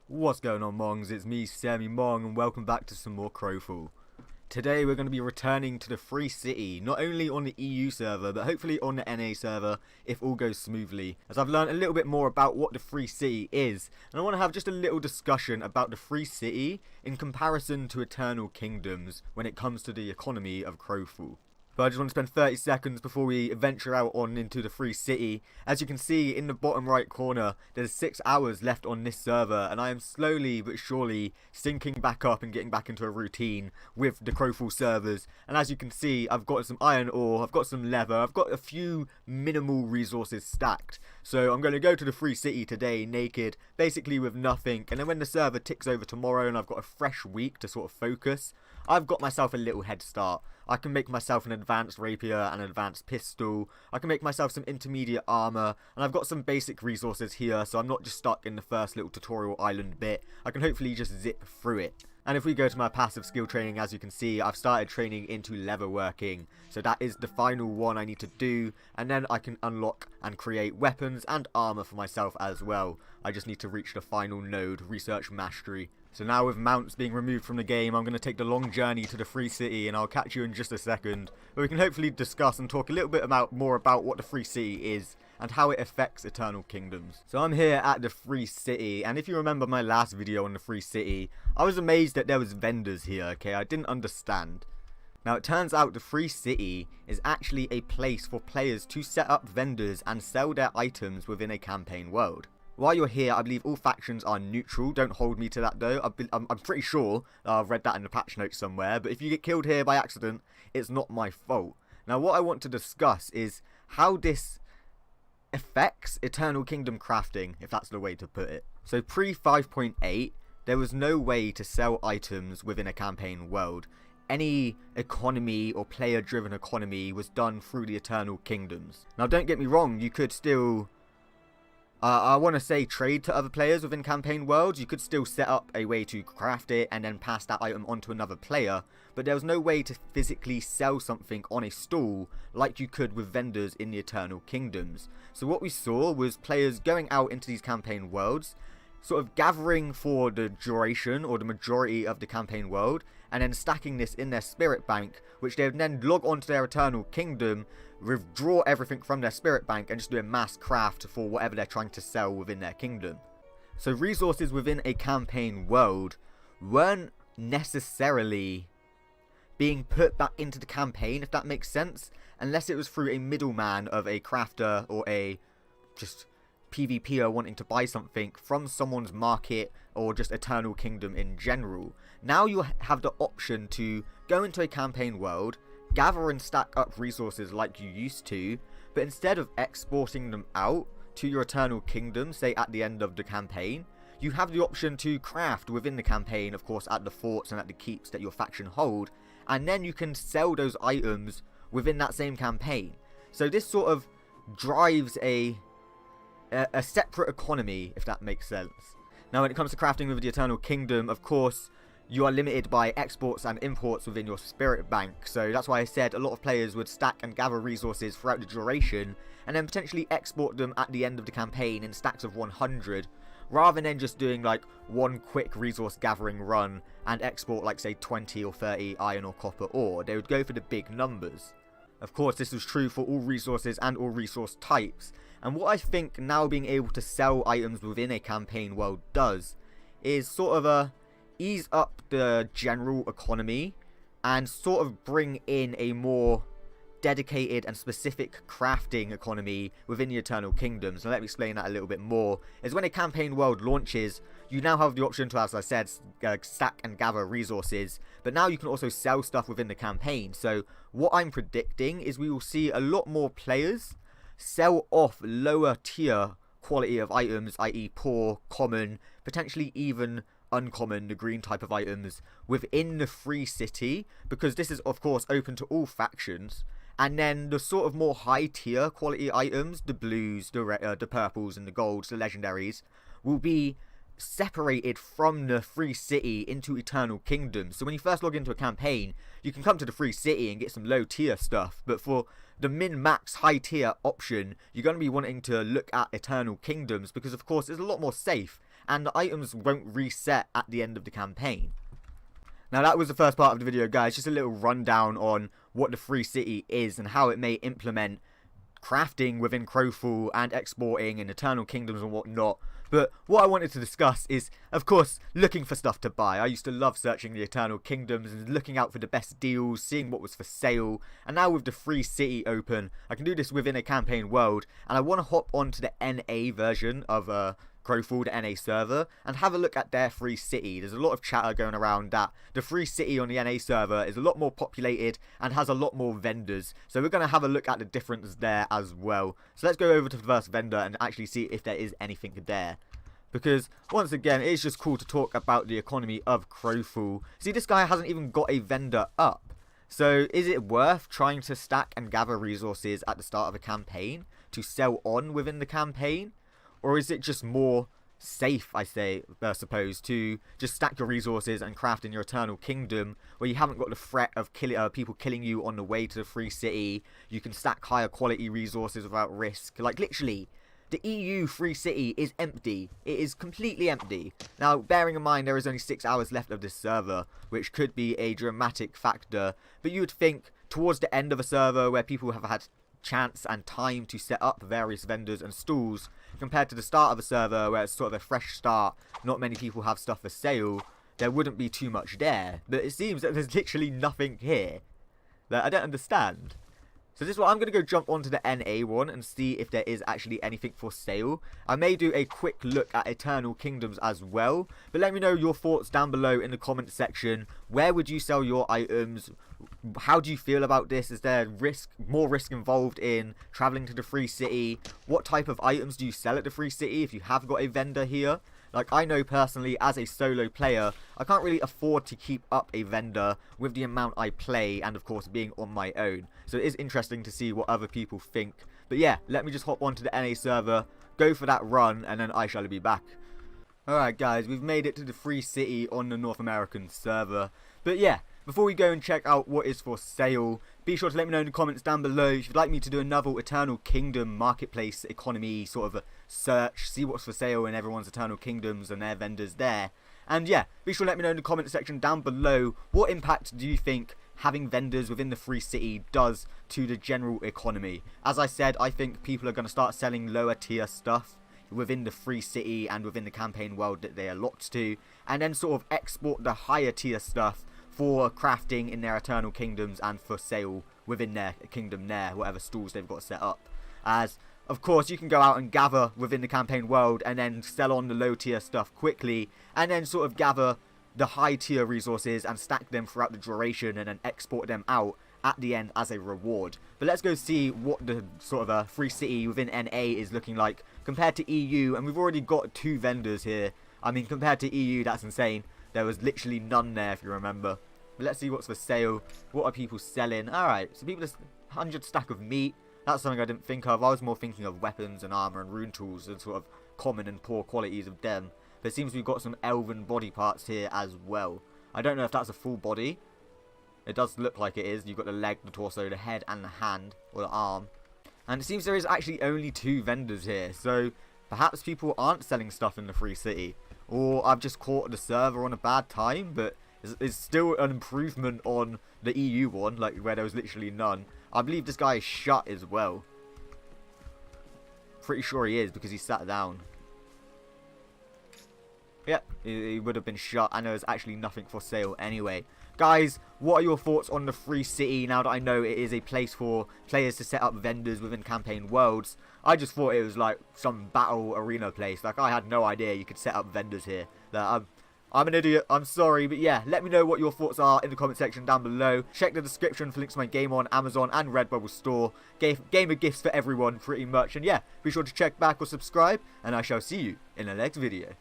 What's going on, Mongs? It's me, Semi-Mong, and welcome back to some more Crowfall. Today we're going to be returning to the Free City, not only on the EU server, but hopefully on the NA server, if all goes smoothly, as I've learned a little bit more about what the Free City is, and I want to have just a little discussion about the Free City in comparison to Eternal Kingdoms when it comes to the economy of Crowfall. But I just want to spend 30 seconds before we venture out on into the Free City. As you can see in the bottom right corner, there's 6 hours left on this server, and I am slowly but surely syncing back up and getting back into a routine with the Crowfall servers. And as you can see, I've got some iron ore, I've got some leather, I've got a few minimal resources stacked. So I'm going to go to the Free City today naked, basically with nothing, and then when the server ticks over tomorrow and I've got a fresh week to sort of focus, I've got myself a little head start. I can make myself an advanced rapier and an advanced pistol. I can make myself some intermediate armor, and I've got some basic resources here, so I'm not just stuck in the first little tutorial island bit. I can hopefully just zip through it. And if we go to my passive skill training, as you can see, I've started training into leatherworking. So that is the final one I need to do, and then I can unlock and create weapons and armor for myself as well. I just need to reach the final node, research mastery. So now with mounts being removed from the game, I'm going to take the long journey to the Free City, and I'll catch you in just a second, where we can hopefully discuss and talk a little bit more about what the Free City is and how it affects Eternal Kingdoms. So I'm here at the Free City, and if you remember my last video on the Free City, I was amazed that there was vendors here, okay? I didn't understand. Now it turns out the Free City is actually a place for players to set up vendors and sell their items within a campaign world. While you're here, I believe all factions are neutral. Don't hold me to that though. I'm pretty sure I've read that in the patch notes somewhere. But if you get killed here by accident, it's not my fault. Now what I want to discuss is how this affects Eternal Kingdom crafting, if that's the way to put it. So pre 5.8, there was no way to sell items within a campaign world. Any economy or player driven economy was done through the Eternal Kingdoms. Now don't get me wrong, you could still I want to say trade to other players within campaign worlds. You could still set up a way to craft it and then pass that item on to another player, but there was no way to physically sell something on a stall like you could with vendors in the Eternal Kingdoms. So what we saw was players going out into these campaign worlds, sort of gathering for the duration or the majority of the campaign world, and then stacking this in their spirit bank, which they would then log onto their Eternal Kingdom, withdraw everything from their spirit bank, and just do a mass craft for whatever they're trying to sell within their kingdom. So resources within a campaign world weren't necessarily being put back into the campaign, if that makes sense, unless it was through a middleman of a crafter or a just PvPer wanting to buy something from someone's market or just Eternal Kingdom in general. Now you have the option to go into a campaign world, gather and stack up resources like you used to, but instead of exporting them out to your Eternal Kingdom, say at the end of the campaign, you have the option to craft within the campaign, of course at the forts and at the keeps that your faction hold, and then you can sell those items within that same campaign. So this sort of drives a separate economy, if that makes sense. Now when it comes to crafting with the Eternal Kingdom, of course you are limited by exports and imports within your spirit bank, so that's why I said a lot of players would stack and gather resources throughout the duration and then potentially export them at the end of the campaign in stacks of 100, rather than just doing like one quick resource gathering run and export like say 20 or 30 iron or copper ore. They would go for the big numbers. Of course this was true for all resources and all resource types, and what I think now being able to sell items within a campaign world does is sort of ease up the general economy and sort of bring in a more dedicated and specific crafting economy within the Eternal Kingdoms. And let me explain that a little bit more. Is when a campaign world launches, you now have the option to, as I said, stack and gather resources, but now you can also sell stuff within the campaign. So what I'm predicting is we will see a lot more players sell off lower tier quality of items, i.e. poor, common, potentially even uncommon, the green type of items within the Free City, because this is of course open to all factions. And then the sort of more high tier quality items, the blues, the purples and the golds, the legendaries, will be separated from the Free City into Eternal Kingdom. So when you first log into a campaign, you can come to the Free City and get some low tier stuff, but for the min-max high tier option, you're going to be wanting to look at Eternal Kingdoms, because of course it's a lot more safe, and the items won't reset at the end of the campaign. Now that was the first part of the video, guys, just a little rundown on what the free city is and how it may implement crafting within Crowfall and exporting in Eternal Kingdoms and whatnot. But what I wanted to discuss is, of course, looking for stuff to buy. I used to love searching the Eternal Kingdoms and looking out for the best deals, seeing what was for sale. And now with the free city open, I can do this within a campaign world. And I want to hop onto the NA version of Crowfall, the NA server, and have a look at their free city. There's a lot of chatter going around that the free city on the NA server is a lot more populated and has a lot more vendors. So we're going to have a look at the difference there as well. So let's go over to the first vendor and actually see if there is anything there. Because, once again, it is just cool to talk about the economy of Crowfall. See, this guy hasn't even got a vendor up. So, is it worth trying to stack and gather resources at the start of a campaign to sell on within the campaign? Or is it just more safe, I suppose, to just stack your resources and craft in your Eternal Kingdom, where you haven't got the threat of people killing you on the way to the free city? You can stack higher quality resources without risk. Like, literally, the EU free city is empty. It is completely empty. Now, bearing in mind there is only 6 hours left of this server, which could be a dramatic factor, but you would think towards the end of a server where people have had chance and time to set up various vendors and stalls, compared to the start of a server where it's sort of a fresh start, not many people have stuff for sale, there wouldn't be too much there. But it seems that there's literally nothing here that I don't understand. So this is what I'm going to go jump onto the NA one and see if there is actually anything for sale. I may do a quick look at Eternal Kingdoms as well. But let me know your thoughts down below in the comment section. Where would you sell your items? How do you feel about this? Is there more risk involved in traveling to the free city? What type of items do you sell at the free city if you have got a vendor here? Like, I know personally, as a solo player, I can't really afford to keep up a vendor with the amount I play and, of course, being on my own. So it is interesting to see what other people think. But yeah, let me just hop onto the NA server, go for that run, and then I shall be back. Alright guys, we've made it to the free city on the North American server. But yeah, before we go and check out what is for sale, be sure to let me know in the comments down below if you'd like me to do another Eternal Kingdom marketplace economy sort of a search, see what's for sale in everyone's Eternal Kingdoms and their vendors there. And yeah, be sure to let me know in the comment section down below, what impact do you think having vendors within the free city does to the general economy? As I said, I think people are going to start selling lower tier stuff within the free city and within the campaign world that they are locked to, and then sort of export the higher tier stuff for crafting in their Eternal Kingdoms and for sale within their kingdom there, whatever stalls they've got set up. As, of course, you can go out and gather within the campaign world and then sell on the low tier stuff quickly, and then sort of gather the high tier resources and stack them throughout the duration and then export them out at the end as a reward. But let's go see what the sort of a free city within NA is looking like compared to EU, and we've already got 2 vendors here. I mean, compared to EU, that's insane. There was literally none there, if you remember. But let's see what's for sale. What are people selling? Alright, so people just 100 stack of meat. That's something I didn't think of. I was more thinking of weapons and armor and rune tools and sort of common and poor qualities of them. But it seems we've got some elven body parts here as well. I don't know if that's a full body. It does look like it is. You've got the leg, the torso, the head, and the hand, or the arm. And it seems there is actually only 2 vendors here. So perhaps people aren't selling stuff in the free city. Or I've just caught the server on a bad time, but it's still an improvement on the EU one, like where there was literally none. I believe this guy is shut as well. Pretty sure he is because he sat down. Yep, he would have been shut, and there was actually nothing for sale anyway. Guys, what are your thoughts on the free city now that I know it is a place for players to set up vendors within campaign worlds? I just thought it was like some battle arena place. Like, I had no idea you could set up vendors here. Like, I'm an idiot, I'm sorry, but yeah, let me know what your thoughts are in the comment section down below. Check the description for links to my game on Amazon and Redbubble store. Gamer gifts for everyone, pretty much. And yeah, be sure to check back or subscribe, and I shall see you in the next video.